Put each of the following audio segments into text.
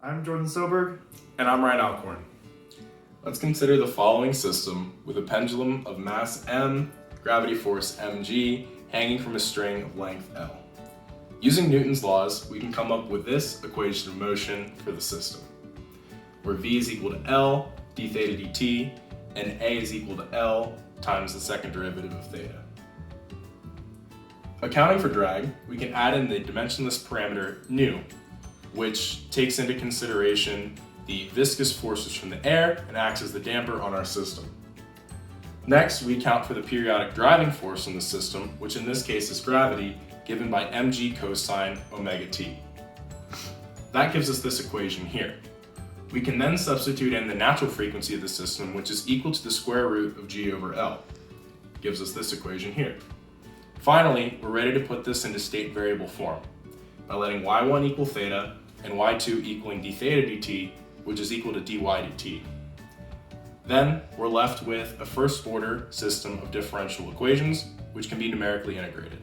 I'm Jordan Soberg. And I'm Ryan Alcorn. Let's consider the following system with a pendulum of mass m, gravity force mg, hanging from a string of length L. Using Newton's laws, we can come up with this equation of motion for the system, where v is equal to L, d theta dt, and a is equal to L times the second derivative of theta. Accounting for drag, we can add in the dimensionless parameter nu, which takes into consideration the viscous forces from the air and acts as the damper on our system. Next, we account for the periodic driving force in the system, which in this case is gravity, given by mg cosine omega t. That gives us this equation here. We can then substitute in the natural frequency of the system, which is equal to the square root of g over L. Gives us this equation here. Finally, we're ready to put this into state variable form by letting y1 equal theta and y2 equaling d theta dt, which is equal to dy dt. Then we're left with a first order system of differential equations, which can be numerically integrated.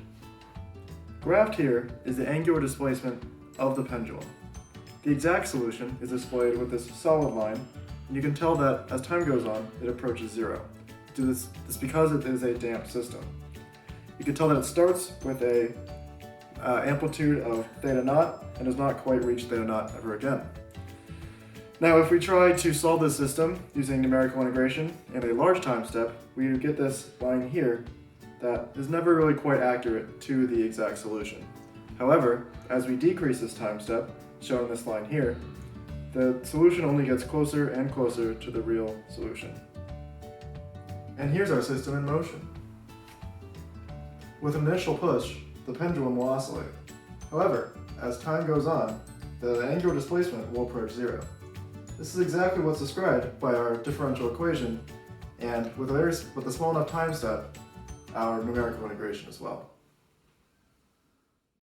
Graphed here is the angular displacement of the pendulum. The exact solution is displayed with this solid line, and you can tell that as time goes on, it approaches zero. This is because it is a damped system. You can tell that it starts with a amplitude of theta naught and does not quite reach theta naught ever again. Now, if we try to solve this system using numerical integration and a large time step, we get this line here that is never really quite accurate to the exact solution. However, as we decrease this time step, shown in this line here, the solution only gets closer and closer to the real solution. And here's our system in motion. With an initial push, the pendulum will oscillate. However, as time goes on, the angular displacement will approach zero. This is exactly what's described by our differential equation, and with a small enough time step, our numerical integration as well.